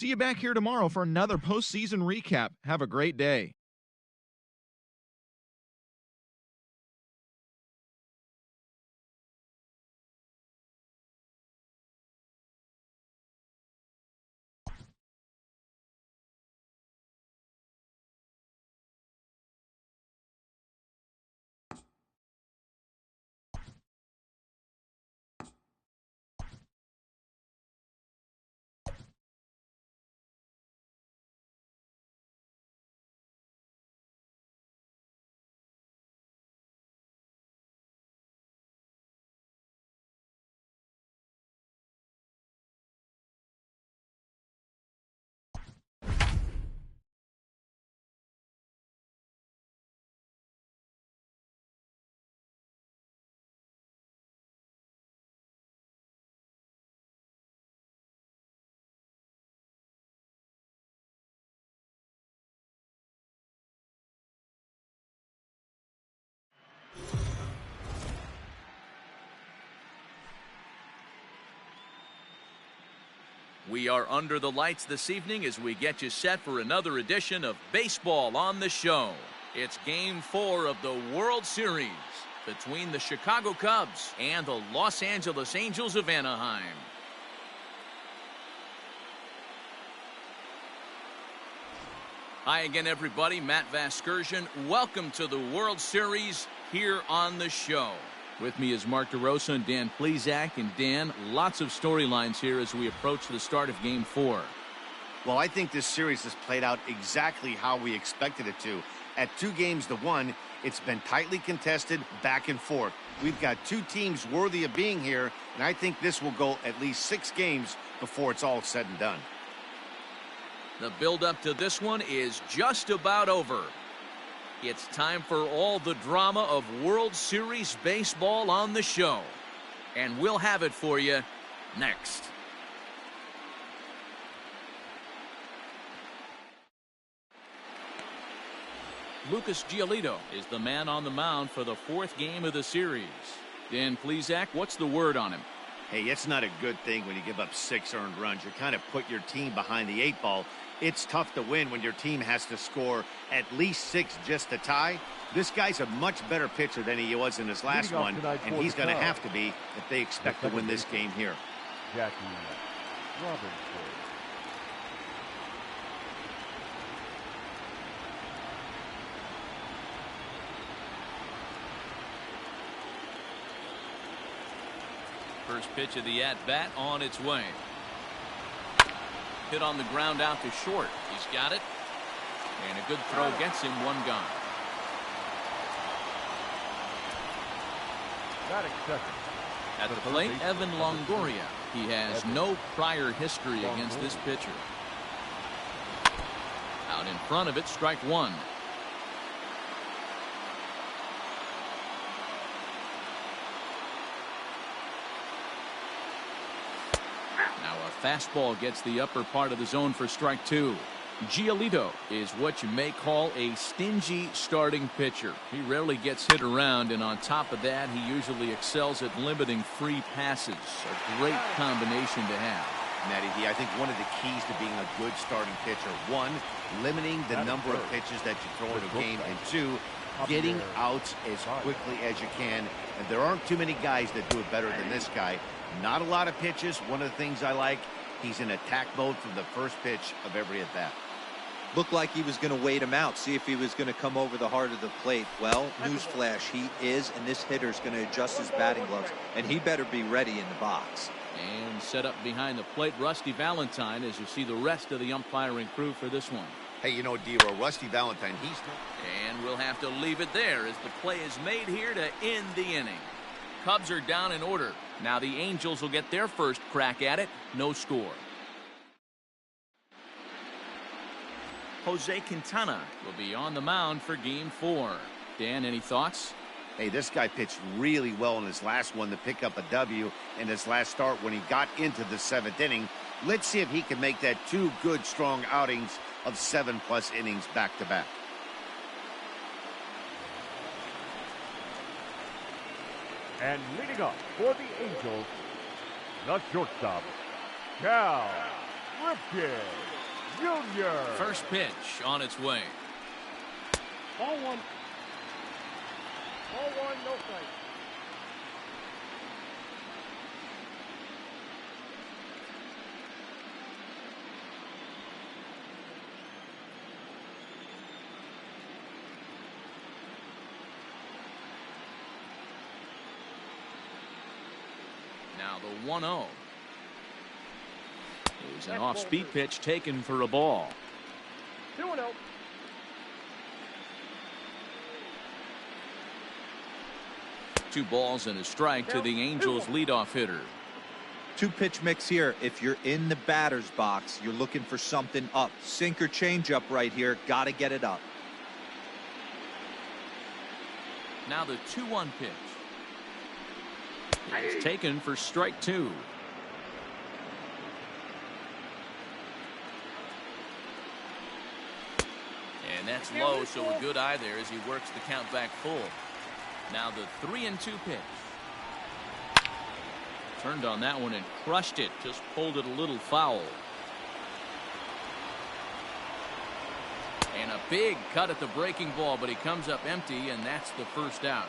See you back here tomorrow for another postseason recap. Have a great day. We are under the lights this evening as we get you set for another edition of Baseball on the Show. It's Game 4 of the World Series between the Chicago Cubs and the Los Angeles Angels of Anaheim. Hi again, everybody. Matt Vasgersian. Welcome to the World Series here on the show. With me is Mark DeRosa and Dan Plesac. And Dan, lots of storylines here as we approach the start of Game 4. Well, I think this series has played out exactly how we expected it to. At 2-1, it's been tightly contested, back and forth. We've got two teams worthy of being here, and I think this will go at least 6 games before it's all said and done. The build-up to this one is just about over. It's time for all the drama of World Series baseball on the show. And we'll have it for you next. Lucas Giolito is the man on the mound for the 4th game of the series. Dan Plesac, what's the word on him? Hey, it's not a good thing when you give up 6 earned runs. You kind of put your team behind the 8 ball. It's tough to win when your team has to score at least 6 just to tie. This guy's a much better pitcher than he was in his last one, and he's going to have to be if they expect to win this game here. Jackie Robinson. First pitch of the at-bat on its way. Hit on the ground out to short. He's got it. And a good throw gets him 1 gone. At the plate, Evan Longoria. He has no prior history against this pitcher. Out in front of it, strike 1. Fastball gets the upper part of the zone for strike 2. Giolito is what you may call a stingy starting pitcher. He rarely gets hit around, and on top of that, he usually excels at limiting free passes. A great combination to have. Matty D, I think one of the keys to being a good starting pitcher, 1, limiting the number of pitches that you throw in a game, and 2, getting outs as quickly as you can. And there aren't too many guys that do it better than this guy. Not a lot of pitches. One of the things I like, he's in attack mode from the first pitch of every at-bat. Looked like he was going to wait him out, see if he was going to come over the heart of the plate. Well, newsflash, he is, and this hitter's going to adjust his batting gloves, and he better be ready in the box. And set up behind the plate, Rusty Valentine, as you see the rest of the umpiring crew for this one. Hey, you know, D-Row, Rusty Valentine, And we'll have to leave it there as the play is made here to end the inning. Cubs are down in order. Now the Angels will get their first crack at it. No score. Jose Quintana will be on the mound for Game 4. Dan, any thoughts? Hey, this guy pitched really well in his last one to pick up a W in his last start when he got into the 7th inning. Let's see if he can make that 2 good, strong outings of 7+ innings back-to-back. And leading up for the Angels, the shortstop, Cal Ripken Jr. First pitch on its way. Ball one. Ball one, no strike. Now the 1-0. Is an off-speed pitch taken for a ball. 2-0. Two balls and a strike to the Angels leadoff hitter. Two-pitch mix here. If you're in the batter's box, you're looking for something up. Sinker changeup right here. Got to get it up. Now the 2-1 pitch. It's taken for strike two. And that's low, so a good eye there as he works the count back full. Now the 3-2 pitch. Turned on that one and crushed it. Just pulled it a little foul. And a big cut at the breaking ball, but he comes up empty, and that's the first out.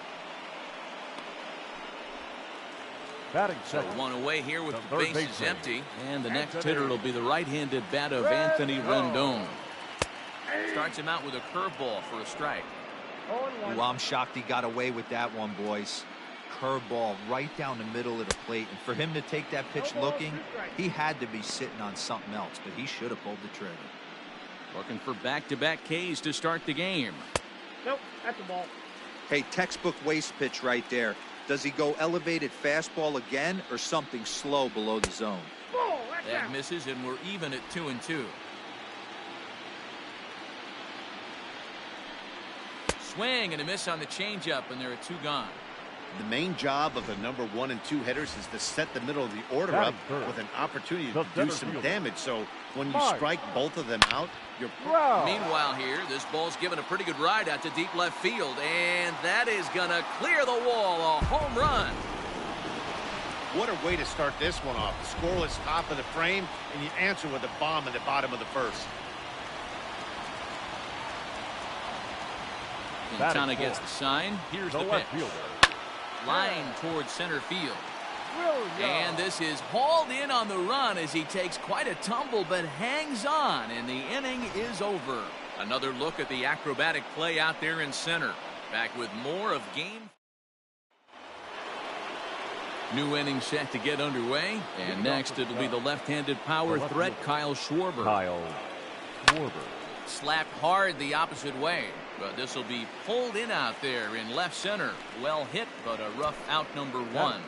Batting So second. one away here with the third bases baseman. empty. And the next hitter will be the right-handed bat of Anthony Rendon. Starts him out with a curveball for a strike. Ooh, I'm shocked he got away with that one, boys. Curveball right down the middle of the plate. And for him to take that pitch looking, he had to be sitting on something else, but he should have pulled the trigger. Looking for back-to-back Ks to start the game. Nope, that's the ball. Hey, textbook waste pitch right there. Does he go elevated fastball again or something slow below the zone? That misses, and we're even at 2-2. Swing and a miss on the changeup, and there are two gone. The main job of the number 1 and 2 hitters is to set the middle of the order up with an opportunity to do some damage. So when you strike both of them out, you're... Meanwhile here, this ball's given a pretty good ride out to deep left field, and that is going to clear the wall. A home run. What a way to start this one off. Scoreless top of the frame, and you answer with a bomb in the bottom of the first. Quintana gets the sign. Here's the pitch. Line towards center field. And this is hauled in on the run as he takes quite a tumble but hangs on, and the inning is over. Another look at the acrobatic play out there in center. Back with more of game. New inning set to get underway, and next it'll be the left-handed power threat Kyle Schwarber. Slapped hard the opposite way, but this will be pulled in out there in left center. Well hit, but a rough out number one.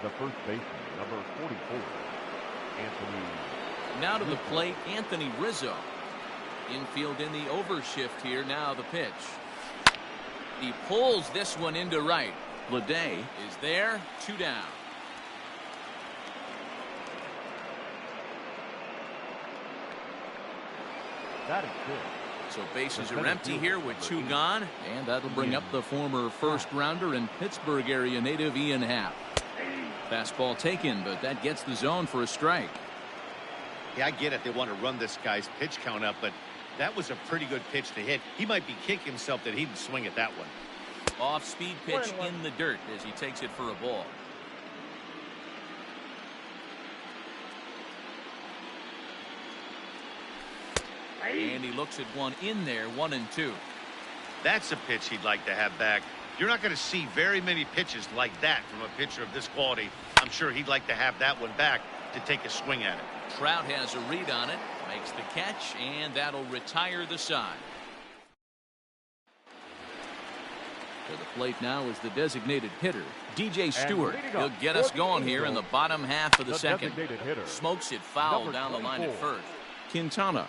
The first baseman, number 44, Anthony. Now to the plate, Anthony Rizzo. Infield in the overshift here. Now the pitch. He pulls this one into right. Bleday is there. 2 down. That is good. So bases are empty here with 2 gone, and that'll bring up the former first rounder and Pittsburgh area native Ian Happ. Fastball taken, but that gets the zone for a strike. Yeah, I get it. They want to run this guy's pitch count up, but that was a pretty good pitch to hit. He might be kicking himself that he didn't swing at that one. Off-speed pitch in the dirt as he takes it for a ball. And he looks at one in there, 1-2. That's a pitch he'd like to have back. You're not going to see very many pitches like that from a pitcher of this quality. I'm sure he'd like to have that one back to take a swing at it. Trout has a read on it, makes the catch, and that'll retire the side. To the plate now is the designated hitter, DJ Stewart. He'll get us going here in the bottom half of the second. Smokes it foul down the line at first. Quintana,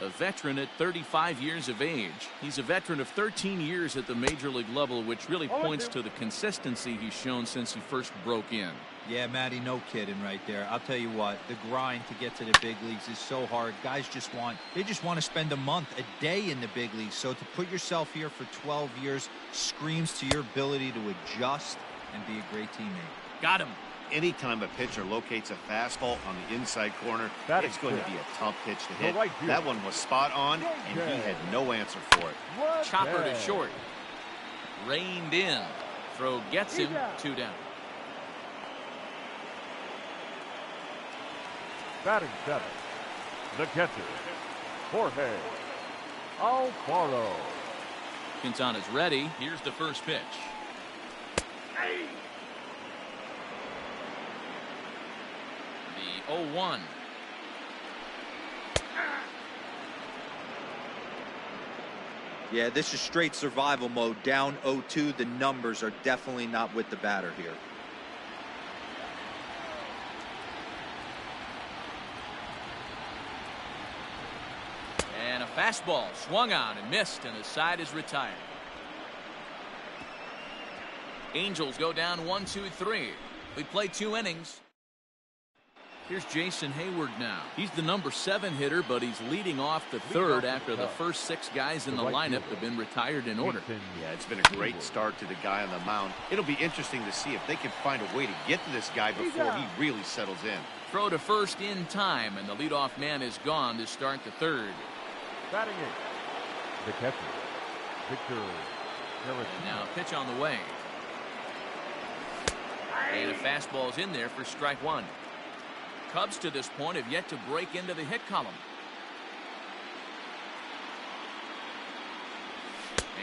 a veteran at 35 years of age. He's a veteran of 13 years at the major league level, which really points to the consistency he's shown since he first broke in. Yeah, Matty, no kidding right there. I'll tell you what, the grind to get to the big leagues is so hard. Guys just want to spend a month, a day in the big leagues. So to put yourself here for 12 years screams to your ability to adjust and be a great teammate. Got him. anytime a pitcher locates a fastball on the inside corner, it's going to be a tough pitch to hit. That one was spot on, and he had no answer for it. Chopper to short. Reined in. Throw gets him. 2 down. Batting 7th, the catcher, Jorge Alfaro. Quintana's ready. Here's the first pitch. The 0-1. Yeah, this is straight survival mode. Down 0-2. The numbers are definitely not with the batter here. And a fastball swung on and missed, and the side is retired. Angels go down 1-2-3. We play 2 innings. Here's Jason Hayward now. He's the number 7 hitter, but he's leading off the 3rd after the first 6 guys in the lineup have been retired in order. Yeah, it's been a great start to the guy on the mound. It'll be interesting to see if they can find a way to get to this guy before he really settles in. Throw to first in time, and the leadoff man is gone to start the 3rd. Batting 8th, the catcher, Victor Caratini. Now a pitch on the way. And a fastball's in there for strike 1. Cubs to this point have yet to break into the hit column.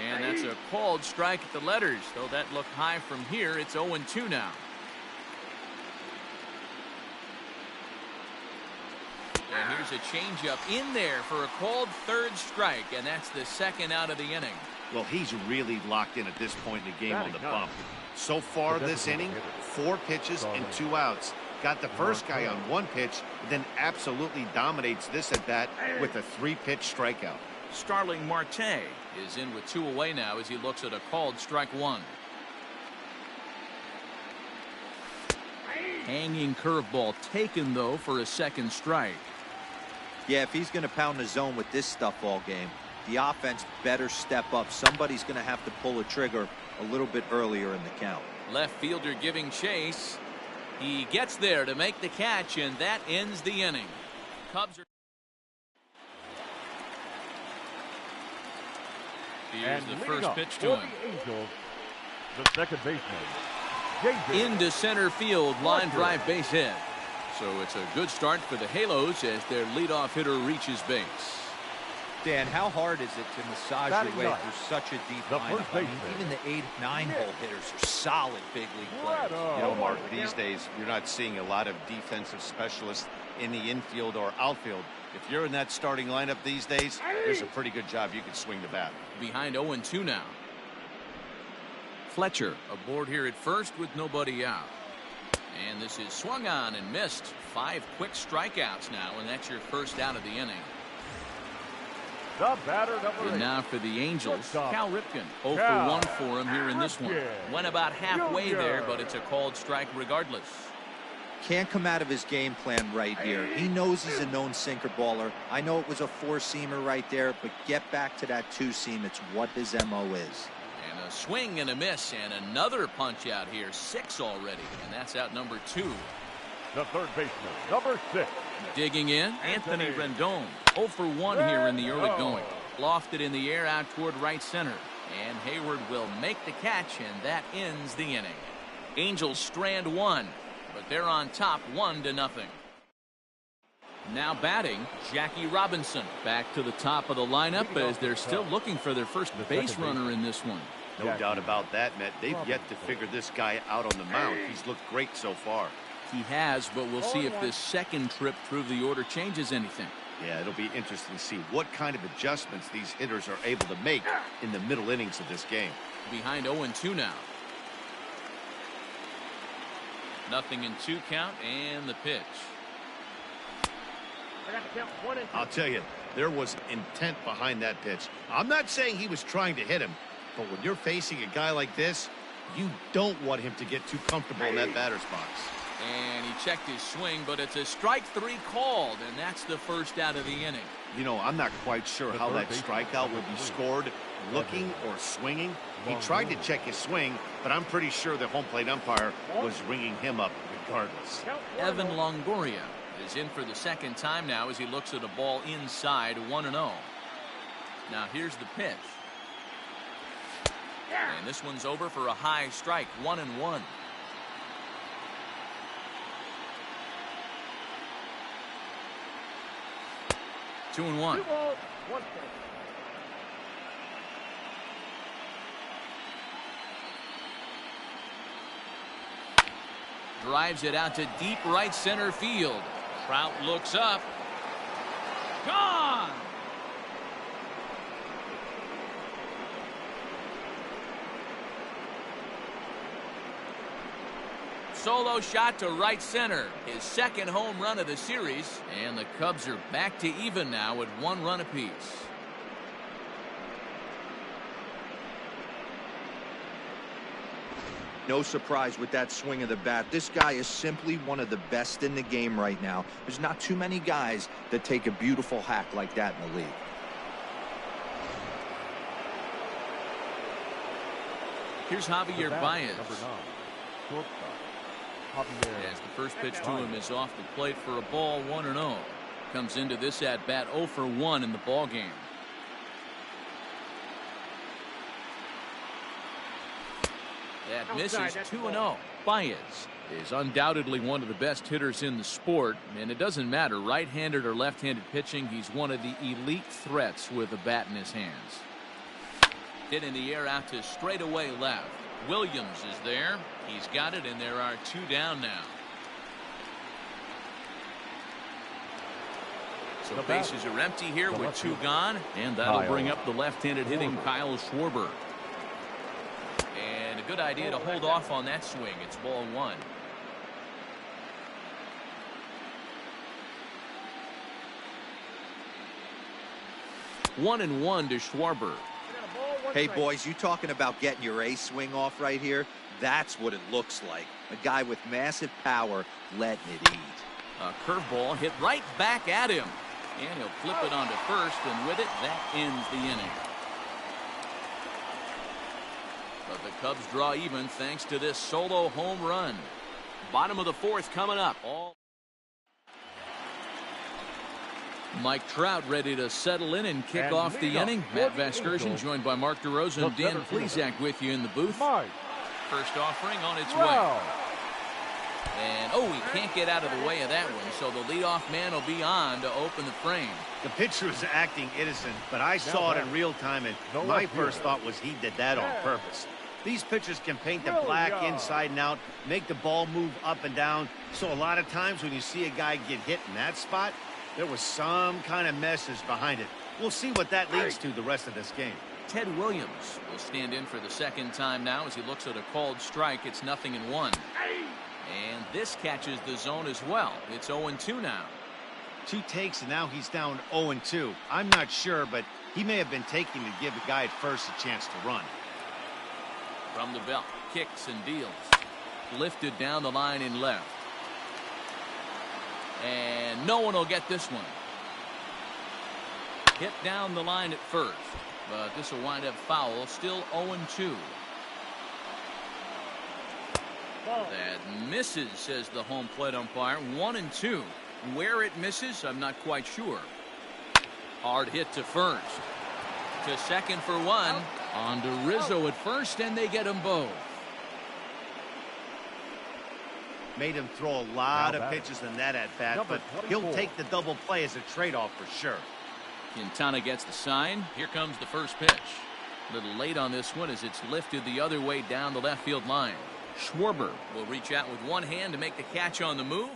And that's a called strike at the letters. Though that looked high from here, it's 0-2 now. And here's a changeup in there for a called 3rd strike, and that's the 2nd out of the inning. Well, he's really locked in at this point in the game on the bump. So far this inning, 4 pitches and 2 outs. Got the first guy on 1 pitch, then absolutely dominates this at bat with a 3-pitch strikeout. Starling Marte is in with 2 away now as he looks at a called strike 1. Hanging curveball taken, though, for a 2nd strike. Yeah, if he's going to pound the zone with this stuff all game, the offense better step up. Somebody's going to have to pull a trigger a little bit earlier in the count. Left fielder giving chase. He gets there to make the catch, and that ends the inning. Cubs are... Here's the first pitch to him. Angels, the second baseman, Into center field, line drive base hit. So it's a good start for the Halos as their leadoff hitter reaches base. Dan, how hard is it to massage your way through such a deep lineup? I mean, even the 8-9 hole hitters are solid big league players. You know, Mark, these days you're not seeing a lot of defensive specialists in the infield or outfield. If you're in that starting lineup these days, there's a pretty good job you can swing the bat. Behind 0-2 now. Fletcher aboard here at first with nobody out. And this is swung on and missed. 5 quick strikeouts now, and that's your first out of the inning. The batter number 8. And now for the Angels, Cal Ripken. 0 for 1 for him here in this one. Went about halfway there, but it's a called strike regardless. Can't come out of his game plan right here. He knows he's a known sinker baller. I know it was a 4-seamer right there, but get back to that 2-seam. It's what his MO is. And a swing and a miss, and another punch out here. 6 already, and that's out number 2. The third baseman, number 6. Digging in, Anthony Rendon. 0 for 1 here in the early going. Lofted in the air out toward right center. And Hayward will make the catch, and that ends the inning. Angels strand 1, but they're on top 1-0. Now batting, Jackie Robinson. Back to the top of the lineup as they're still looking for their first base runner in this one. No doubt about that, Matt. They've yet to figure this guy out on the mound. He's looked great so far. He has, but we'll see if this second trip through the order changes anything. Yeah, it'll be interesting to see what kind of adjustments these hitters are able to make in the middle innings of this game. Behind 0-2 now. 0-2 count, and the pitch. I'll tell you, there was intent behind that pitch. I'm not saying he was trying to hit him, but when you're facing a guy like this, you don't want him to get too comfortable in that batter's box. And he checked his swing, but it's a strike 3 called, and that's the first out of the inning. You know, I'm not quite sure how that strikeout will be scored, looking or swinging. He tried to check his swing, but I'm pretty sure the home plate umpire was ringing him up regardless. Evan Longoria is in for the second time now as he looks at a ball inside 1-0. Now here's the pitch. And this one's over for a high strike, 1-1. Two and one. Drives it out to deep right center field. Trout looks up. Gone! Solo shot to right center. His second home run of the series. And the Cubs are back to even now at 1 run apiece. No surprise with that swing of the bat. This guy is simply one of the best in the game right now. There's not too many guys that take a beautiful hack like that in the league. Here's Javier Baez. Number 9, shortstop, Javier. As the first pitch to him is off the plate for a ball, 1-0. Comes into this at bat 0 for 1 in the ball game. That misses 2-0. Baez is undoubtedly one of the best hitters in the sport, and it doesn't matter right-handed or left-handed pitching. He's one of the elite threats with a bat in his hands. Hit in the air out to straightaway left. Williams is there. He's got it, and there are 2 down now. So bases are empty here with 2 gone, and that'll bring up the left-handed hitting Kyle Schwarber. And a good idea to hold off on that swing. It's ball 1. One and 1 to Schwarber. Hey, boys, you talking about getting your A swing off right here? That's what it looks like. A guy with massive power letting it eat. A curveball hit right back at him. And he'll flip it onto first, and with it, that ends the inning. But the Cubs draw even thanks to this solo home run. Bottom of the 4th coming up. Mike Trout ready to settle in and kick off the inning. Matt Vasgersian joined by Mark DeRosa and Dan Plesac with you in the booth. First offering on its way. And, he can't get out of the way of that one, so the leadoff man will be on to open the frame. The pitcher was acting innocent, but I saw it in real time, and my first thought was he did that on purpose. These pitchers can paint the black inside and out, make the ball move up and down, so a lot of times when you see a guy get hit in that spot, there was some kind of message behind it. We'll see what that leads to the rest of this game. Ted Williams will stand in for the second time now as he looks at a called strike. It's 0-1. And this catches the zone as well. It's 0-2 now. 2 takes, and now he's down 0-2. I'm not sure, but he may have been taking to give the guy at first a chance to run. From the belt, kicks and deals. Lifted down the line in left. And no one will get this one. Hit down the line at first, but this will wind up foul. Still 0-2. That misses, says the home plate umpire. 1-2. Where it misses, I'm not quite sure. Hard hit to first. To second for 1. On to Rizzo at first, and they get them both. Made him throw a lot of pitches in that at-bat, but he'll take the double play as a trade-off for sure. Quintana gets the sign. Here comes the first pitch. A little late on this one as it's lifted the other way down the left field line. Schwarber will reach out with one hand to make the catch on the move.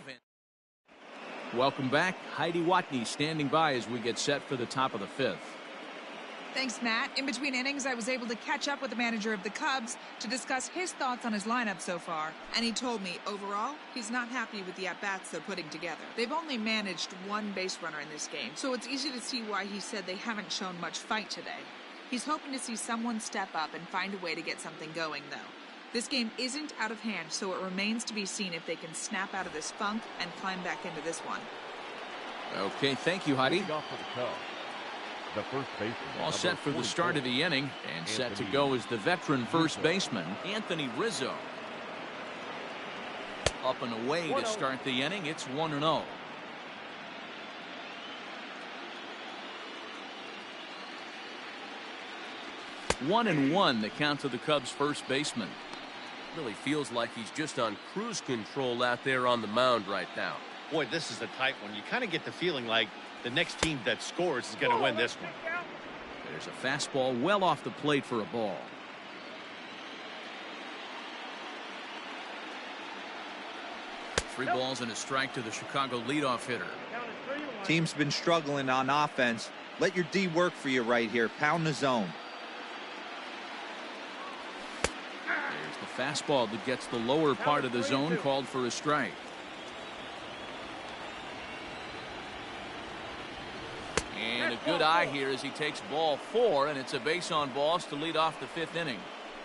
Welcome back. Heidi Watney standing by as we get set for the top of the 5th. Thanks, Matt. In between innings, I was able to catch up with the manager of the Cubs to discuss his thoughts on his lineup so far. And he told me, overall, he's not happy with the at-bats they're putting together. They've only managed 1 base runner in this game, so it's easy to see why he said they haven't shown much fight today. He's hoping to see someone step up and find a way to get something going, though. This game isn't out of hand, so it remains to be seen if they can snap out of this funk and climb back into this one. Okay, thank you, Heidi. The first baseman. All set for the start of the inning, and set to go is the veteran first baseman, Anthony Rizzo. Up and away to start the inning. It's 1-0. One and one, the count to the Cubs first baseman. Really feels like he's just on cruise control out there on the mound right now. Boy, this is a tight one. You kind of get the feeling like the next team that scores is going to win this one. There's a fastball well off the plate for a ball. Three balls and a strike to the Chicago leadoff hitter. Team's been struggling on offense. Let your D work for you right here. Pound the zone. There's the fastball that gets the lower part of the zone, called for a strike. And a good eye here as he takes ball 4, and it's a base on balls to lead off the 5th inning.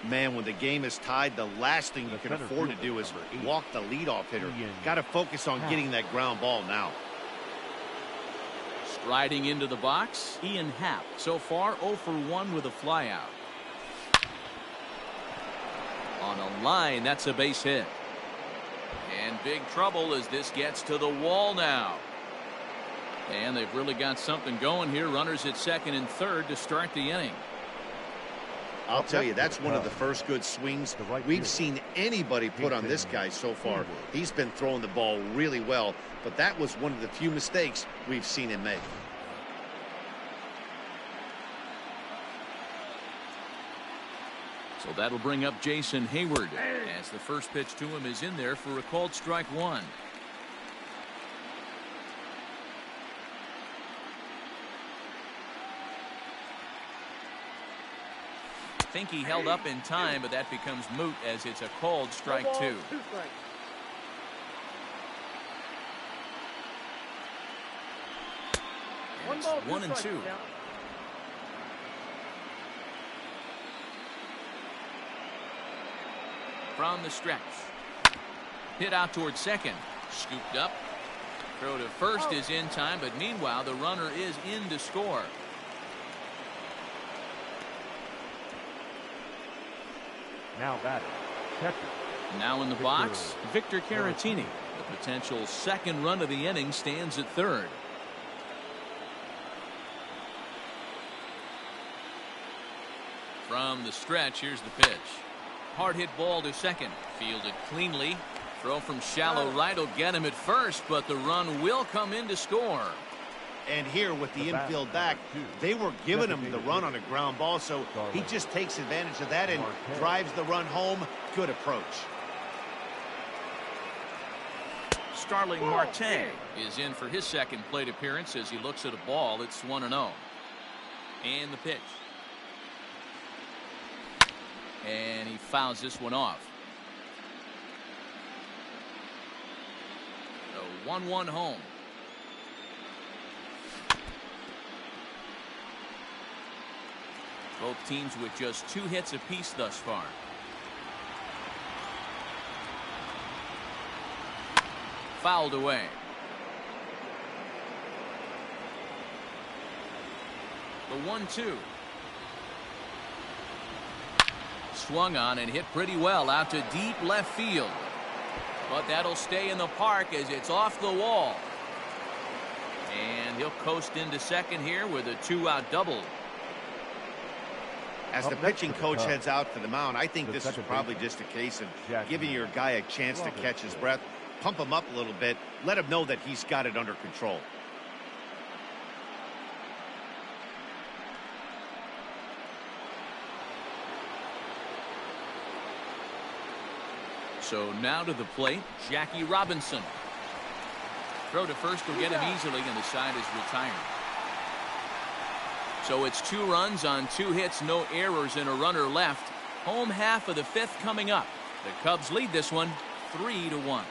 Man, when the game is tied, the last thing you can afford to do is walk the leadoff hitter. Got to focus on getting that ground ball now. Striding into the box, Ian Happ. So far, 0 for 1 with a flyout. On a line, that's a base hit. And big trouble as this gets to the wall now. And they've really got something going here. Runners at second and third to start the inning. I'll tell you, that's one of the first good swings we've seen anybody put on this guy so far. He's been throwing the ball really well, but that was one of the few mistakes we've seen him make. So that'll bring up Jason Hayward as the first pitch to him is in there for a called strike 1. Think he held up in time, but that becomes moot as it's a called strike 2. And it's 1 and 2. From the stretch. Hit out towards second. Scooped up. Throw to first is in time, but meanwhile the runner is in to score. Now batting, catcher. Now in the box, Victor Caratini. The potential second run of the inning stands at third. From the stretch, here's the pitch. Hard hit ball to second. Fielded cleanly. Throw from shallow right will get him at first, but the run will come in to score. And here with the infield back, they were giving him the run on a ground ball, so he just takes advantage of that and drives the run home. Good approach. Starling Marte is in for his second plate appearance as he looks at a ball. It's 1-0. And the pitch. And he fouls this one off. So 1-1 home. Both teams with just 2 hits apiece thus far. Fouled away. The 1-2. Swung on and hit pretty well out to deep left field. But that'll stay in the park as it's off the wall. And he'll coast into second here with a 2-out double. As the pitching coach heads out to the mound, I think this is probably just a case of giving your guy a chance to catch his breath, pump him up a little bit, let him know that he's got it under control. So now to the plate, Jackie Robinson. Throw to first will get him easily, and the side is retired. So it's 2 runs on 2 hits, no errors, and a runner left. Home half of the 5th coming up. The Cubs lead this one 3-1.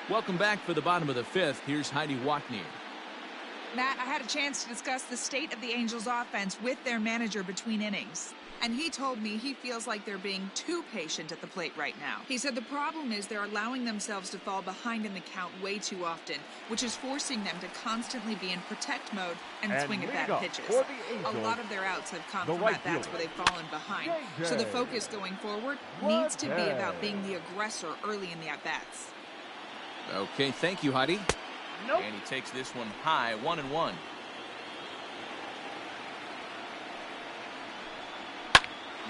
Welcome back for the bottom of the 5th. Here's Heidi Watney. Matt, I had a chance to discuss the state of the Angels offense with their manager between innings. And he told me he feels like they're being too patient at the plate right now. He said the problem is they're allowing themselves to fall behind in the count way too often, which is forcing them to constantly be in protect mode and swing at bad pitches. A lot of their outs have come from at-bats where they've fallen behind. So the focus going forward needs to be about being the aggressor early in the at-bats. Okay, thank you, Heidi. And he takes this one high, 1-1.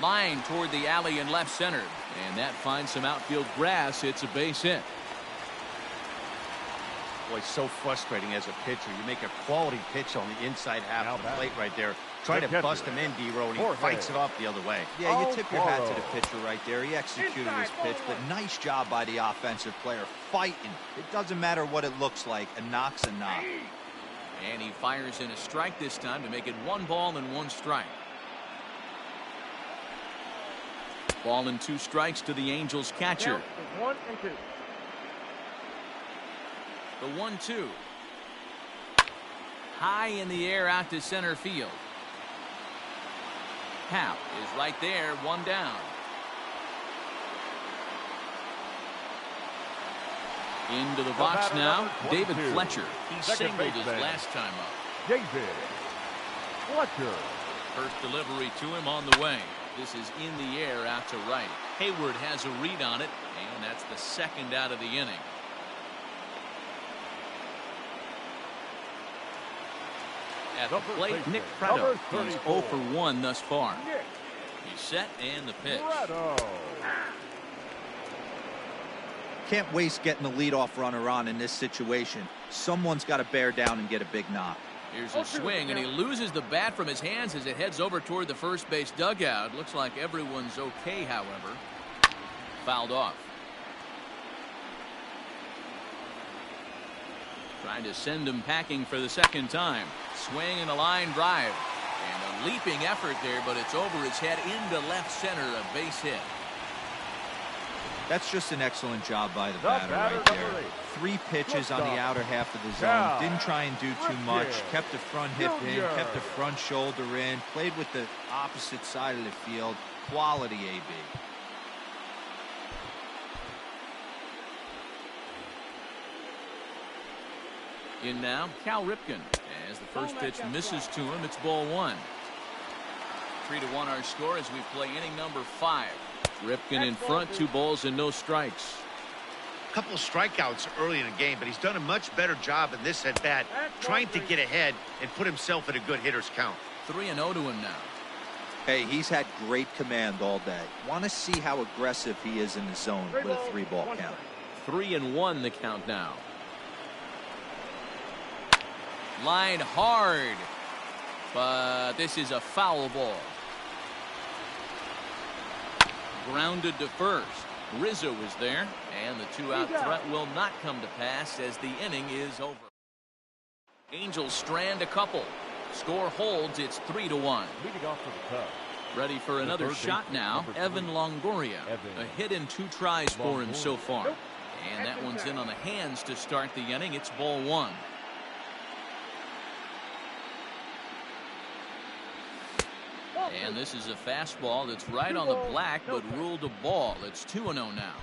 Line toward the alley in left center, and that finds some outfield grass. It's a base hit. Boy, it's so frustrating as a pitcher. You make a quality pitch on the inside half of the plate right there. Try to bust him in, D-Row, and he fights it off the other way. Yeah, you tip your hat to the pitcher right there. He executed his pitch, but nice job by the offensive player fighting. It doesn't matter what it looks like. A knock's a knock. And he fires in a strike this time to make it 1 ball and 1 strike. Ball and 2 strikes to the Angels catcher. 1 and 2. The 1-2. High in the air out to center field. Happ is right there, 1 down. Into the box now, David Fletcher. He singled his last time up. David Fletcher. First delivery to him on the way. This is in the air out to right. Hayward has a read on it, and that's the second out of the inning. At the plate, Nick Pratto. He's 0 for 1 thus far. He's set and the pitch. Can't waste getting the leadoff runner on in this situation. Someone's got to bear down and get a big knock. Here's a swing, and he loses the bat from his hands as it heads over toward the first base dugout. Looks like everyone's okay, however. Fouled off. Trying to send him packing for the second time. Swing and a line drive. And a leaping effort there, but it's over his head into left center, a base hit. That's just an excellent job by the batter right there. 3 pitches on the outer half of the zone. Didn't try and do too much. Kept the front hip in, kept the front shoulder in, played with the opposite side of the field. Quality AB. In now, Cal Ripken. As the first pitch misses to him, it's ball 1. 3-1 our score as we play inning number 5. Ripken in front, 2 balls and no strikes. A couple of strikeouts early in the game, but he's done a much better job in this at bat, trying to get ahead and put himself in a good hitter's count. 3-0 to him now. Hey, he's had great command all day. Want to see how aggressive he is in the zone with a 3-ball count. 3-1 the count now. Line hard, but this is a foul ball. Grounded to first. Rizzo is there, and the 2-out threat will not come to pass as the inning is over. Angels strand a couple. Score holds. It's 3-1. Leading off for the Cubs. Ready for another shot now. Evan Longoria. A hit in 2 tries for him so far. And that one's in on the hands to start the inning. It's ball 1. And this is a fastball that's right on the black, but ruled a ball. It's 2-0 now.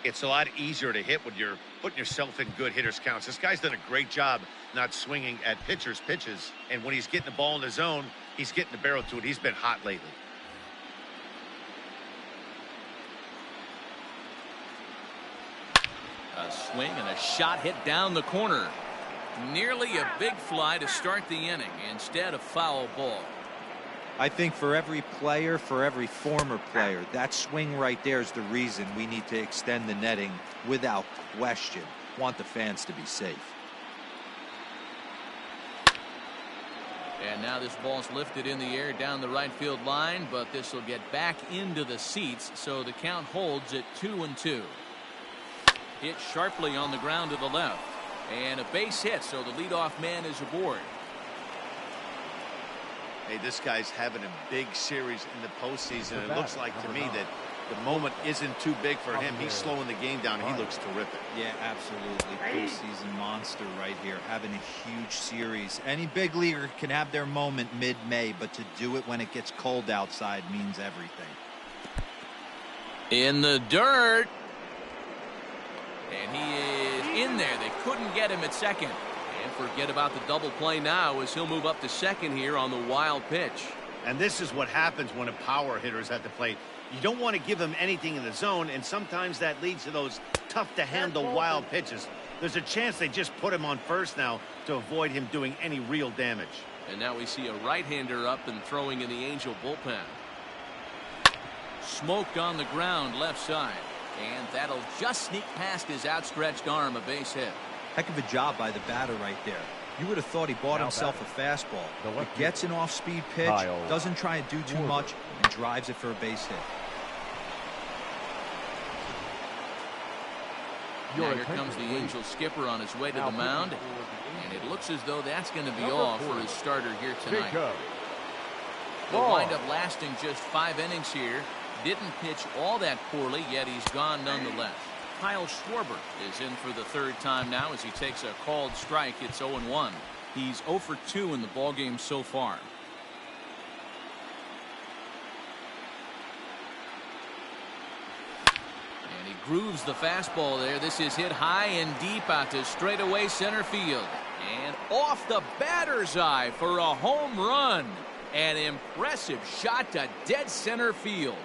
It's a lot easier to hit when you're putting yourself in good hitter's counts. This guy's done a great job not swinging at pitchers' pitches. And when he's getting the ball in the zone, he's getting the barrel to it. He's been hot lately. A swing and a shot hit down the corner. Nearly a big fly to start the inning. Instead, a foul ball. I think for every player, for every former player, that swing right there is the reason we need to extend the netting without question. Want the fans to be safe. And now this ball's lifted in the air down the right field line, but this will get back into the seats, so the count holds at 2-2. Hit sharply on the ground to the left. And a base hit, so the leadoff man is aboard. Hey, this guy's having a big series in the postseason. It looks like to me that The moment isn't too big for him. He's slowing the game down. He looks terrific. Yeah, absolutely. Postseason monster right here, having a huge series. Any big leaguer can have their moment mid-May, but to do it when it gets cold outside means everything. In the dirt. And he is in there. They couldn't get him at second. And forget about the double play now as he'll move up to second here on the wild pitch. And this is what happens when a power hitter is at the plate. You don't want to give them anything in the zone, and sometimes that leads to those tough-to-handle wild pitches. There's a chance they just put him on first now to avoid him doing any real damage. And now we see a right-hander up and throwing in the Angel bullpen. Smoked on the ground left side. And that'll just sneak past his outstretched arm, a base hit. Heck of a job by the batter right there. You would have thought he bought himself a fastball. But gets an off-speed pitch, doesn't try and do too much, and drives it for a base hit. Now here comes the Angel skipper on his way to the mound. And it looks as though that's going to be all for his starter here tonight. He'll wind up lasting just 5 innings here. Didn't pitch all that poorly, yet he's gone nonetheless. Kyle Schwarber is in for the 3rd time now as he takes a called strike. It's 0-1. He's 0 for 2 in the ballgame so far. And he grooves the fastball there. This is hit high and deep out to straightaway center field. And off the batter's eye for a home run. An impressive shot to dead center field.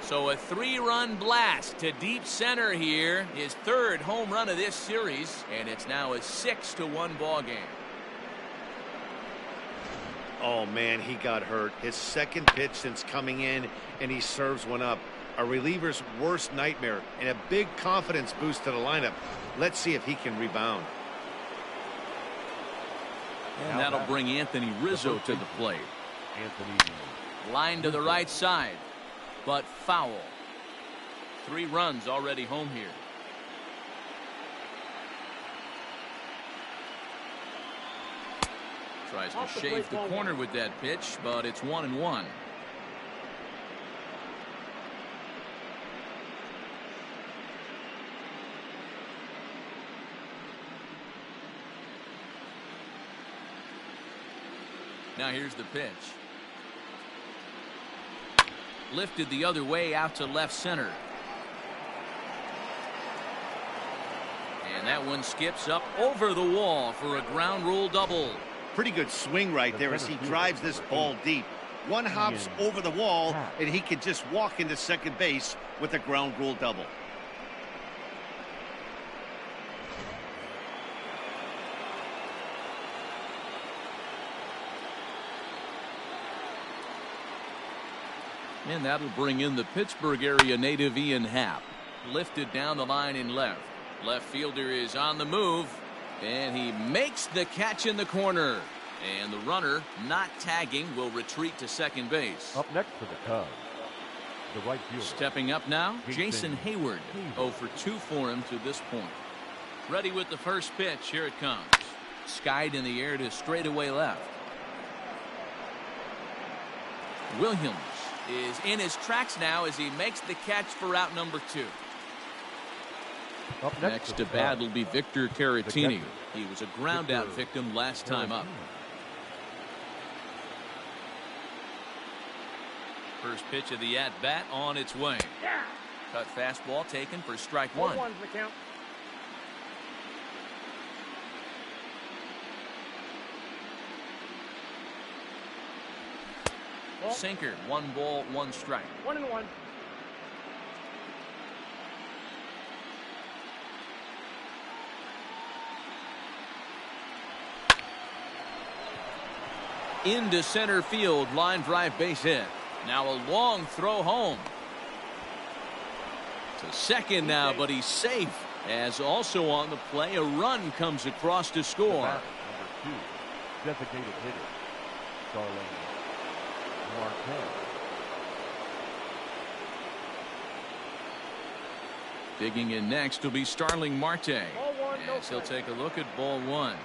So a 3-run blast to deep center here. His 3rd home run of this series. And it's now a 6-1 ball game. Oh, man, he got hurt. His 2nd pitch since coming in, and he serves one up. A reliever's worst nightmare and a big confidence boost to the lineup. Let's see if he can rebound. And that'll bring Anthony Rizzo to the plate. Line to the right side. But foul. 3 runs already home here. Tries to shave the corner with that pitch, but it's 1-1. Now here's the pitch. Lifted the other way out to left center. And that one skips up over the wall for a ground rule double. Pretty good swing right there as he drives this ball deep. One hops over the wall, and he can just walk into second base with a ground rule double. And that'll bring in the Pittsburgh area native Ian Happ. Lifted down the line in left. Left fielder is on the move. And he makes the catch in the corner. And the runner, not tagging, will retreat to second base. Up next for the Cubs, the right fielder. Stepping up now, Jason Hayward. 0 for 2 for him to this point. Ready with the first pitch. Here it comes. Skied in the air to straightaway left. Williams is in his tracks now as he makes the catch for out number 2. Up next to bat will be Victor Caratini. He was a ground out victim last time up. First pitch of the at bat on its way. Cut fastball taken for strike 1. Sinker, 1 ball, 1 strike. 1-1. Into center field, line drive base hit. Now a long throw home. To second now, but he's safe. As also on the play, a run comes across to score. Number 2, designated hitter, Starling Marte. Digging in next will be Starling Marte. As he'll take a look at ball 1.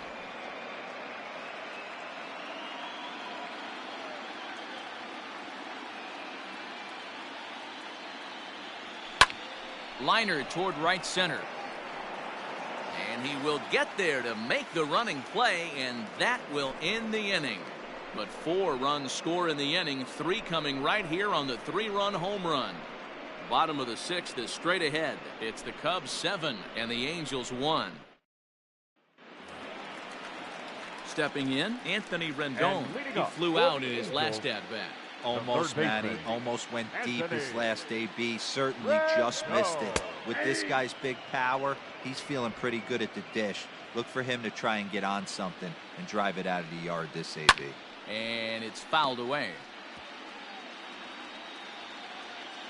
Liner toward right center. And he will get there to make the running play, and that will end the inning. But 4 runs score in the inning, 3 coming right here on the 3-run home run. Bottom of the 6th is straight ahead. It's the Cubs 7 and the Angels 1. Stepping in, Anthony Rendon. He flew out in his last at-bat. Almost, Matty. Almost went deep his last AB. Certainly just missed it. With this guy's big power, he's feeling pretty good at the dish. Look for him to try and get on something and drive it out of the yard this AB. And it's fouled away.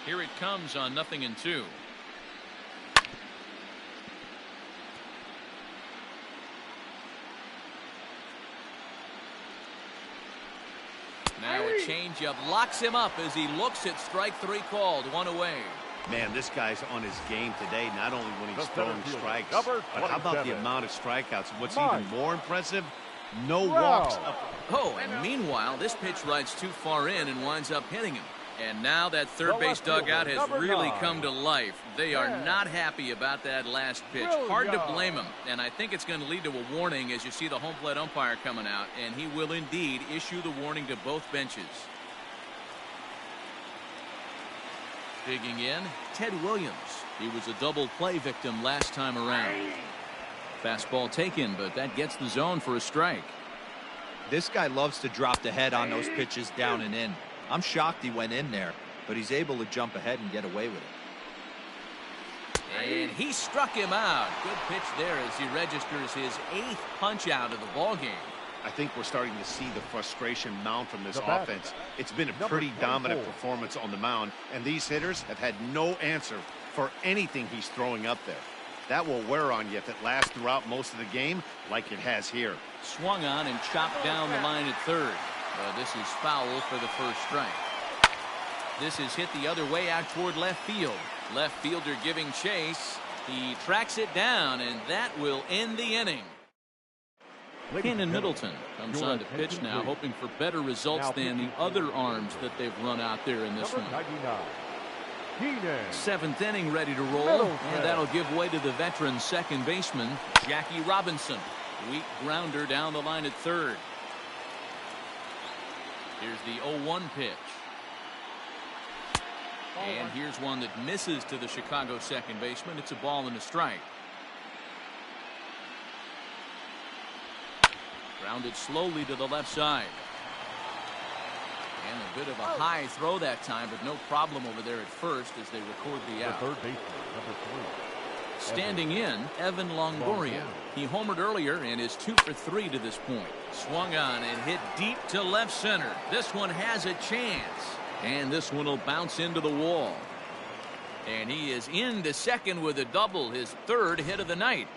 Here it comes on 0-2. Now a changeup locks him up as he looks at strike 3 called. 1 away. Man, this guy's on his game today, not only when he's The throwing center fielder, strikes, number but how about the 27. amount of strikeouts? And what's Mike. even more impressive, no Wow. walks up. Oh, and meanwhile, this pitch rides too far in and winds up hitting him. And now that third The base left fielder, dugout has number really 9. come to life. They are Yeah. not happy about that last pitch. Really Hard to are. blame him. And I think it's going to lead to a warning as you see the home plate umpire coming out. And he will indeed issue the warning to both benches. Digging in, Ted Williams. He was a double play victim last time around. Fastball taken, but that gets the zone for a strike. This guy loves to drop the head on those pitches down and in. I'm shocked he went in there, but he's able to jump ahead and get away with it. And he struck him out. Good pitch there as he registers his 8th punch out of the ballgame. I think we're starting to see the frustration mount from this The batter, offense. It's been a number pretty dominant 24. performance on the mound, and these hitters have had no answer for anything he's throwing up there. That will wear on you if it lasts throughout most of the game like it has here. Swung on and chopped down the line at third. This is foul for the first strike. This is hit the other way out toward left field. Left fielder giving chase. He tracks it down, and that will end the inning. Cannon Middleton comes on to pitch now, hoping for better results than the other arms that they've run out there in this Number one. 99. Keenan. 7th inning ready to roll, Middleton. and that'll give way to the veteran second baseman, Jackie Robinson. Weak grounder down the line at third. Here's the 0-1 pitch. And here's one that misses to the Chicago second baseman. It's a ball and a strike. Grounded slowly to the left side. And a bit of a high throw that time, but no problem over there at first as they record the The out. third baseman, number 3. Standing in, Evan Longoria. He homered earlier and is 2 for 3 to this point. Swung on and hit deep to left center. This one has a chance. And this one will bounce into the wall. And he is into second with a double, his 3rd hit of the night.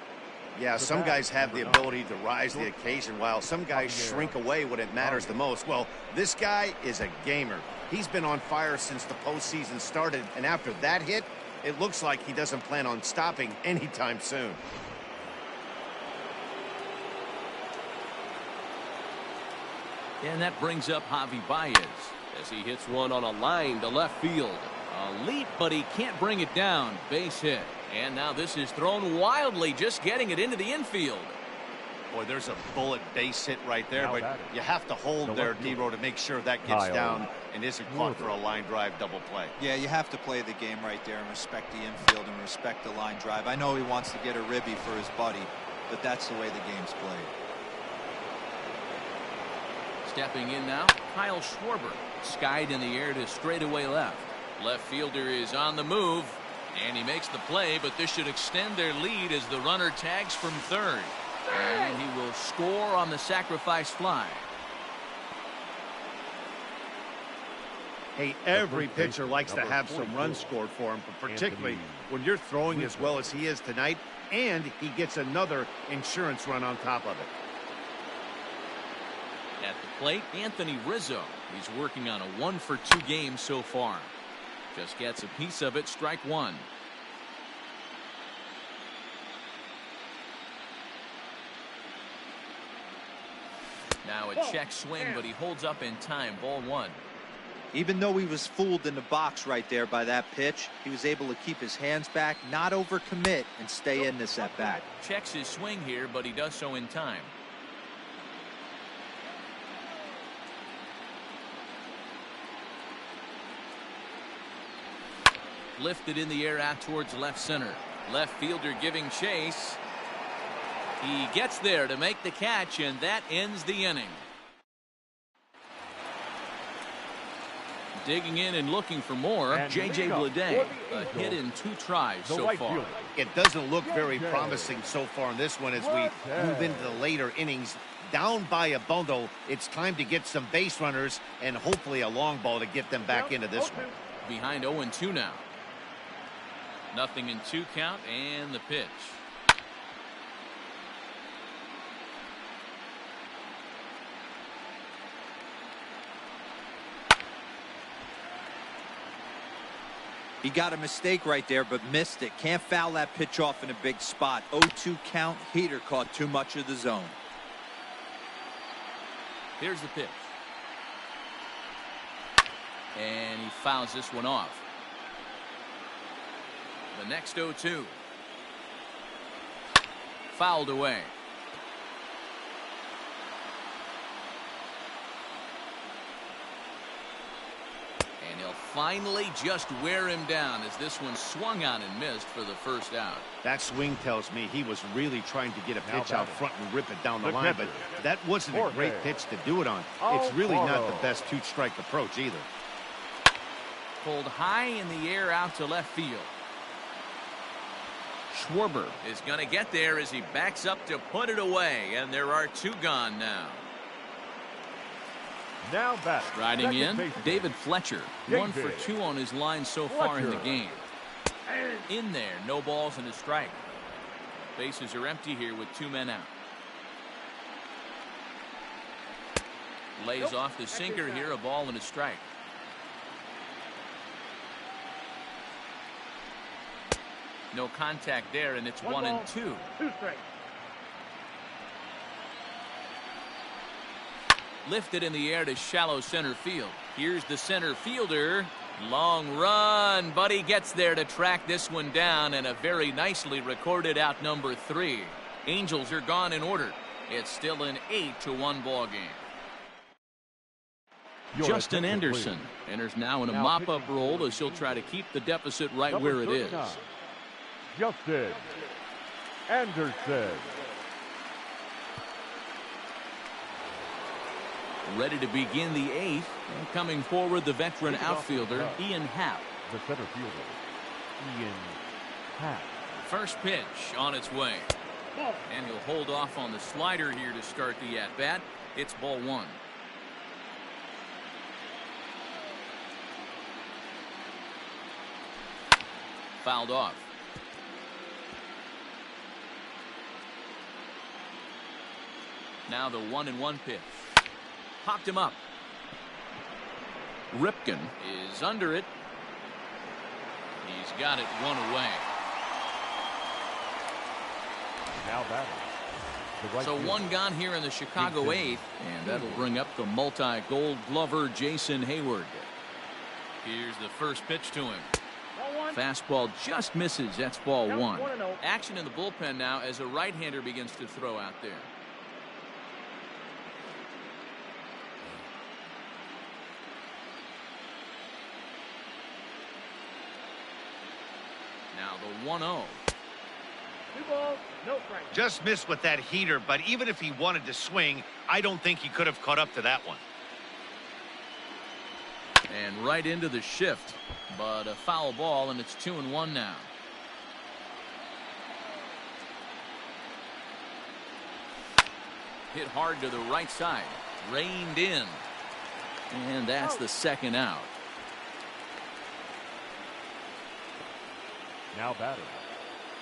Yeah, some guys have the ability to rise to the occasion while some guys shrink away when it matters the most. Well, this guy is a gamer. He's been on fire since the postseason started, and after that hit, it looks like he doesn't plan on stopping anytime soon. And that brings up Javi Baez as he hits one on a line to left field. A leap, but he can't bring it down. Base hit. And now this is thrown wildly, just getting it into the infield. Boy, there's a bullet base hit right there, Now but batting. you have to hold The there, left fielder. D-Row, to make sure that gets Kyle down and isn't caught for a line drive double play. Yeah, you have to play the game right there and respect the infield and respect the line drive. I know he wants to get a ribby for his buddy, but that's the way the game's played. Stepping in now, Kyle Schwarber. Skied in the air to straightaway left. Left fielder is on the move, and he makes the play, but this should extend their lead as the runner tags from third. And he will score on the sacrifice fly. Hey, every pitcher likes to have some runs scored for him, but particularly when you're throwing as well as he is tonight, and he gets another insurance run on top of it. At the plate, Anthony Rizzo. He's working on a 1 for 2 game so far. Just gets a piece of it, strike one. Now a check swing, but he holds up in time, ball one. Even though he was fooled in the box right there by that pitch, he was able to keep his hands back, not overcommit, and stay in this at bat. Checks his swing here, but he does so in time. Lifted in the air out towards left center. Left fielder giving chase. He gets there to make the catch, and that ends the inning. Digging in and looking for more, J.J. Bleday. A hit in 2 tries so far. It doesn't look very promising so far in this one as we move into the later innings. Down by a bundle, it's time to get some base runners and hopefully a long ball to get them back into this one. Behind 0-2 now. Nothing in 2 count, and the pitch. He got a mistake right there, but missed it. Can't foul that pitch off in a big spot. 0-2 count. Heater caught too much of the zone. Here's the pitch. And he fouls this one off. The next 0-2. Fouled away. And he'll finally just wear him down as this one swung on and missed for the first out. That swing tells me he was really trying to get a pitch out front and rip it down the line, but that wasn't a great pitch to do it on. It's really not the best 2-strike approach either. Pulled high in the air out to left field. Schwarber is going to get there as he backs up to put it away, and there are 2 gone now. Now back. Riding in, David Fletcher. 1 for 2 on his line so far in the game. In there, no balls and a strike. Bases are empty here with 2 men out. Lays off the sinker here, a ball and a strike. No contact there, and it's 1-2. 2 strikes. Lifted in the air to shallow center field. Here's the center fielder. Long run, but he gets there to track this one down, and a very nicely recorded out number 3. Angels are gone in order. It's still an 8-1 ball game. Justin Anderson enters now in a mop-up role as he'll try to keep the deficit right where it is. Justin Anderson. Ready to begin the 8th. And coming forward, the veteran outfielder, Ian Happ. The center fielder, Ian Happ. First pitch on its way. And he'll hold off on the slider here to start the at-bat. It's ball 1. Fouled off. Now the 1-1 pitch. Popped him up. Ripken is under it. He's got it 1 away. Now batting. So 1 gone here in the Chicago 8th, and that'll bring up the multi-gold glover Jason Hayward. Here's the first pitch to him. Fastball just misses. That's ball 1. Action in the bullpen now as a right-hander begins to throw out there. Now the 1-0. 2 balls, no strikes. Just missed with that heater, but even if he wanted to swing, I don't think he could have caught up to that one. And right into the shift, but a foul ball, and it's 2-1 now. Hit hard to the right side, reined in, and that's the second out. Now batting.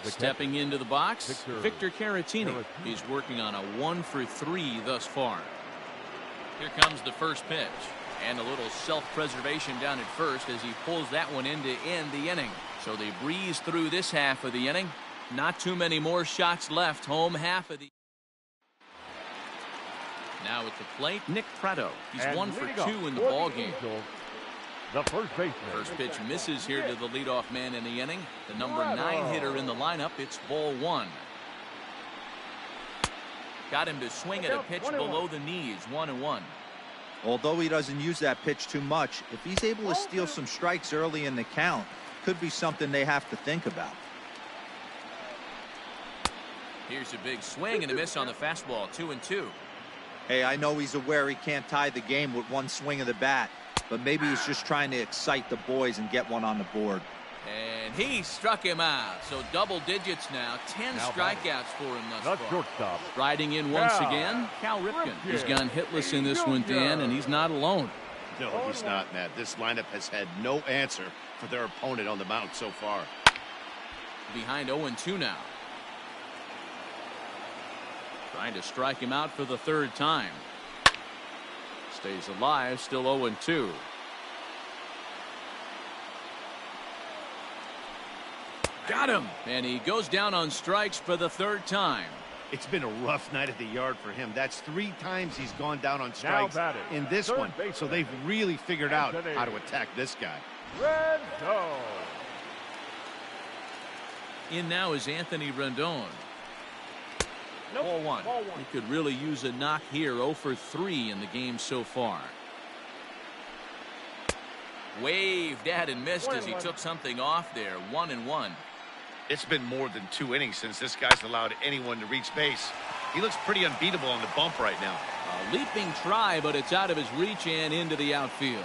Stepping into the box, Victor Caratini. He's working on a 1 for 3 thus far. Here comes the first pitch. And a little self-preservation down at first as he pulls that one in to end the inning. So they breeze through this half of the inning. Not too many more shots left. Home half of the. Now at the plate, Nick Pratto. He's 1 for 2 in the ball game. the first baseman. First pitch misses here to the leadoff man in the inning. The number 9 hitter in the lineup. It's ball 1. Got him to swing at a pitch below the knees. 1-1. Although he doesn't use that pitch too much, if he's able to steal some strikes early in the count, could be something they have to think about. Here's a big swing and a miss on the fastball. 2-2. Hey, I know he's aware he can't tie the game with one swing of the bat, but maybe he's just trying to excite the boys and get one on the board. And he struck him out. So double digits now. 10 strikeouts for him thus far. Shortstop. Riding in once again, Cal Ripken. He's gone hitless in this one, Dan, and he's not alone. No, he's not, Matt. This lineup has had no answer for their opponent on the mound so far. Behind 0-2 now. Trying to strike him out for the 3rd time. Stays alive, still 0-2. Got him! And he goes down on strikes for the 3rd time. It's been a rough night at the yard for him. That's 3 times he's gone down on strikes in this one. So they've really figured out how to attack this guy. Rendon. In now is Anthony Rendon. Ball 1. He could really use a knock here. 0 for 3 in the game so far. Waved at and missed as he took something off there. 1-1. It's been more than 2 innings since this guy's allowed anyone to reach base. He looks pretty unbeatable on the bump right now. A leaping try, but it's out of his reach and into the outfield.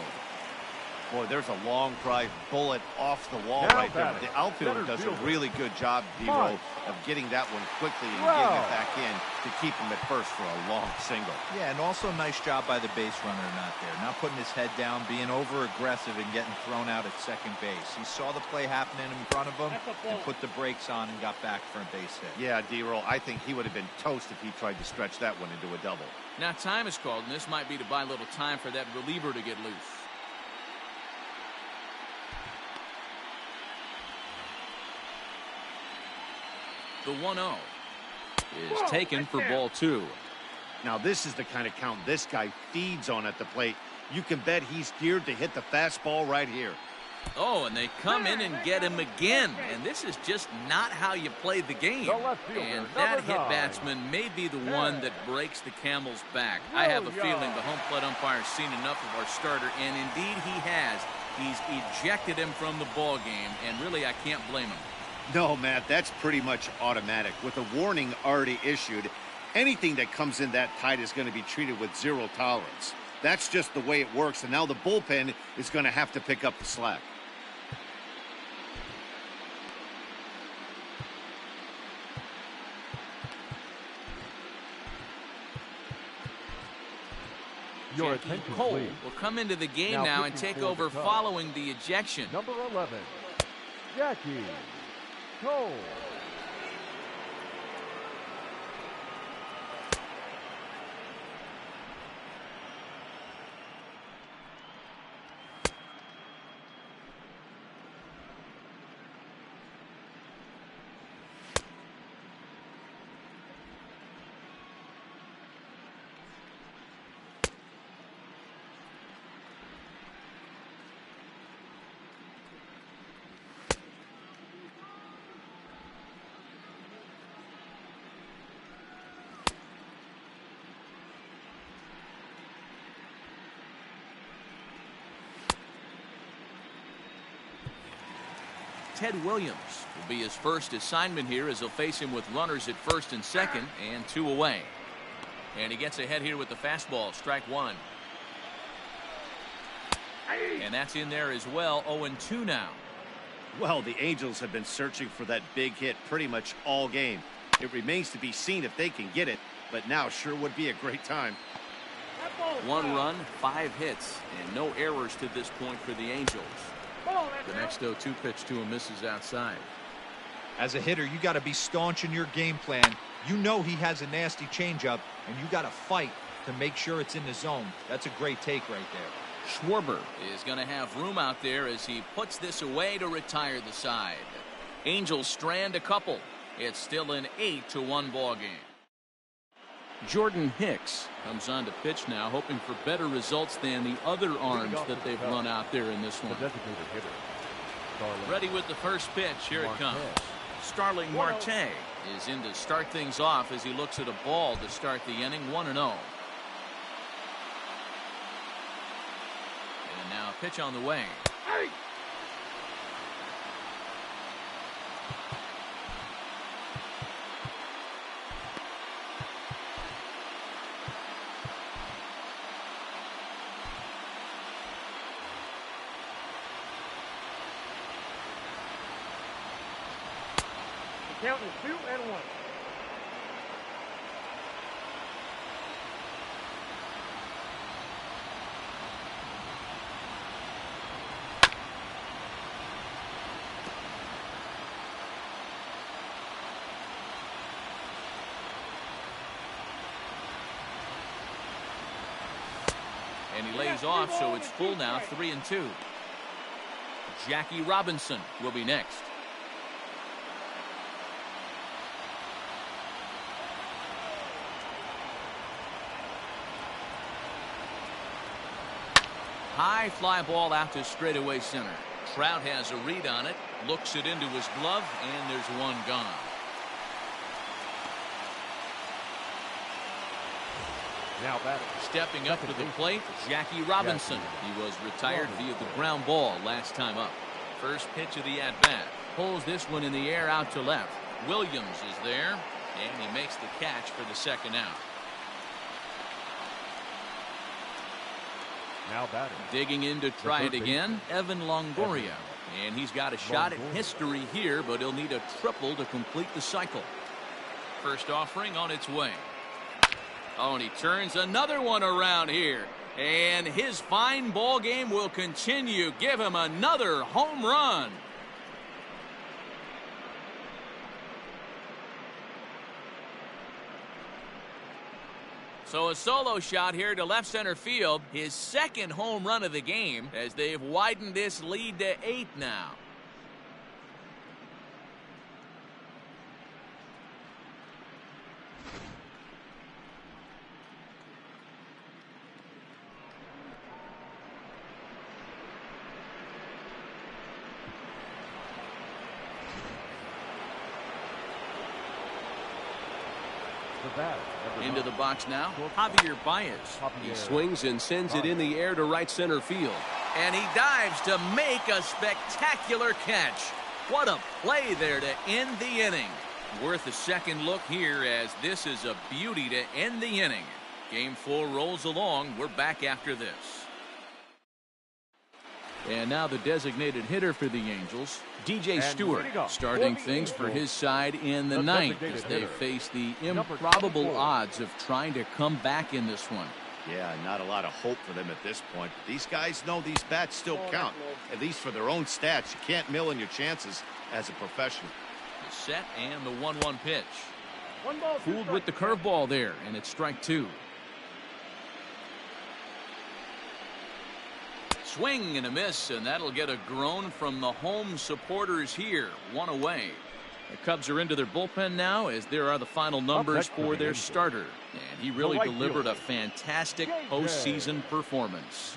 Boy, there's a long drive bullet off the wall right there. The outfielder does a really good job, D-Roll, of getting that one quickly and getting it back in to keep him at first for a long single. Yeah, and also nice job by the base runner not there. Not putting his head down, being over-aggressive and getting thrown out at second base. He saw the play happening in front of him and put the brakes on and got back for a base hit. Yeah, D-Roll, I think he would have been toast if he tried to stretch that one into a double. Now time is called, and this might be to buy a little time for that reliever to get loose. The 1-0 is taken for ball 2. Now this is the kind of count this guy feeds on at the plate. You can bet he's geared to hit the fastball right here. Oh, and they come in and get him again. And this is just not how you play the game. And that hit batsman may be the one that breaks the camel's back. I have a feeling the home plate umpire's seen enough of our starter, and indeed he has. He's ejected him from the ball game, and really I can't blame him. No, Matt, that's pretty much automatic. With a warning already issued, anything that comes in that tight is going to be treated with 0 tolerance. That's just the way it works, and now the bullpen is going to have to pick up the slack. Your attention, Cole please. will come into the game now and take over following the ejection. Number 11, Jackie Cole. Ted Williams will be his first assignment here as he'll face him with runners at first and second and 2 away. And he gets ahead here with the fastball. Strike 1. And that's in there as well. 0-2 now. Well, the Angels have been searching for that big hit pretty much all game. It remains to be seen if they can get it, but now sure would be a great time. 1 run, 5 hits, and no errors to this point for the Angels. The next 0-2 pitch to him misses outside. As a hitter, you got to be staunch in your game plan. You know he has a nasty changeup, and you got to fight to make sure it's in the zone. That's a great take right there. Schwarber is going to have room out there as he puts this away to retire the side. Angels strand a couple. It's still an 8-1 ball game. Jordan Hicks comes on to pitch now, hoping for better results than the other arms that they've run out there in this one. Ready with the first pitch. Here it comes. Starling Marte is in to start things off as he looks at a ball to start the inning. 1-0. And now a pitch on the way. Count is 2-1. And he lays off, so it's full now, 3-2. Jackie Robinson will be next. High fly ball out to straightaway center. Trout has a read on it, looks it into his glove, and there's one gone. Now batting. Stepping up to the plate, Jackie Robinson. He was retired via the ground ball last time up. First pitch of the at-bat. Pulls this one in the air out to left. Williams is there, and he makes the catch for the second out. Now batting. Digging in to try it again, Evan Longoria. And he's got a shot at history here, but he'll need a triple to complete the cycle. First offering on its way. Oh, and he turns another one around here. And his fine ball game will continue. Give him another home run. So a solo shot here to left center field. His second home run of the game as they've widened this lead to 8 now. Into the box now, Javier Baez. He swings and sends it in the air to right center field. And he dives to make a spectacular catch. What a play there to end the inning. Worth a second look here as this is a beauty to end the inning. Game 4 rolls along. We're back after this. And now the designated hitter for the Angels, DJ Stewart, starting things for his side in the ninth as they face the improbable odds of trying to come back in this one. Yeah, not a lot of hope for them at this point. These guys know these bats still count, at least for their own stats. You can't mill in your chances as a professional. The set and the 1-1 pitch. Fooled with the curveball there, and it's strike 2. Swing and a miss, and that'll get a groan from the home supporters here. 1 away. The Cubs are into their bullpen now as there are the final numbers for their starter. And he really delivered a fantastic postseason performance.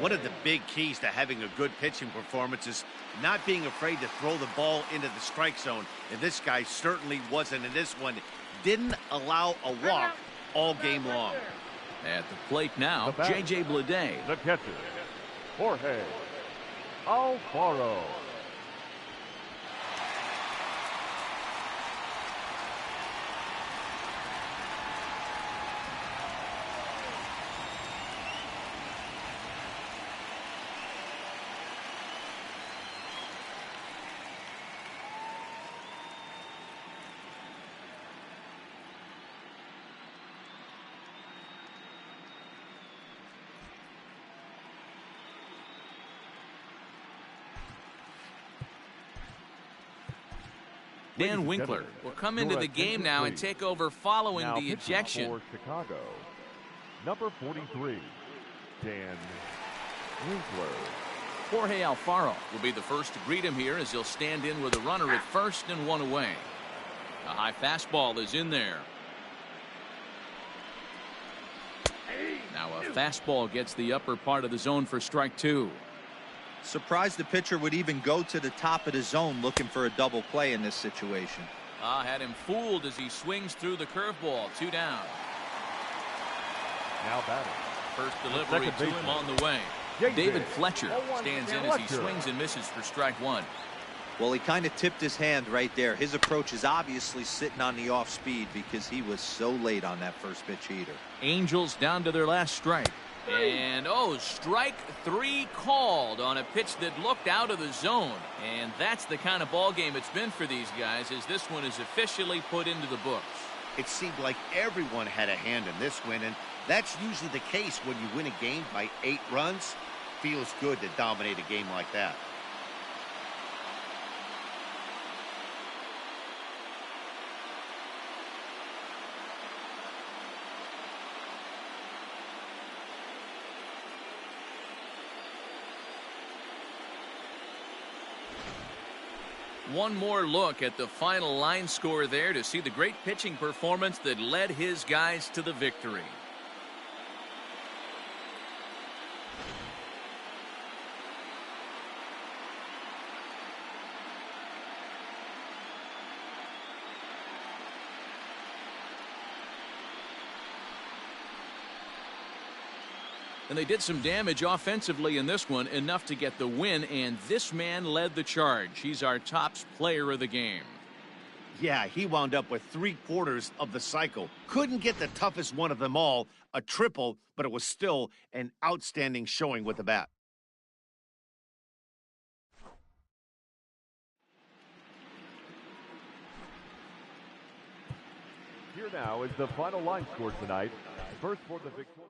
One of the big keys to having a good pitching performance is not being afraid to throw the ball into the strike zone. And this guy certainly wasn't in this one. Didn't allow a walk all game long. At the plate now, J.J. Bleday. The catcher, Jorge Alfaro. Dan Winkler will come into the game now and take over following the ejection. For Chicago, number 43, Dan Winkler. Jorge Alfaro will be the first to greet him here as he'll stand in with a runner at first and 1 away. A high fastball is in there. Now a fastball gets the upper part of the zone for strike 2. Surprised the pitcher would even go to the top of the zone looking for a double play in this situation. Had him fooled as he swings through the curveball. 2 down. Now batting. First delivery to him on the way. David Fletcher stands in as he swings and misses for strike 1. Well, he kind of tipped his hand right there. His approach is obviously sitting on the off speed because he was so late on that first pitch heater. Angels down to their last strike. And strike 3 called on a pitch that looked out of the zone. And that's the kind of ball game it's been for these guys, as this one is officially put into the books. It seemed like everyone had a hand in this win, and that's usually the case when you win a game by 8 runs. Feels good to dominate a game like that. One more look at the final line score there to see the great pitching performance that led his guys to the victory. And they did some damage offensively in this one, enough to get the win, and this man led the charge. He's our top player of the game. Yeah, he wound up with 3/4 of the cycle. Couldn't get the toughest one of them all, a triple, but it was still an outstanding showing with the bat. Here now is the final line score tonight. First for the victory.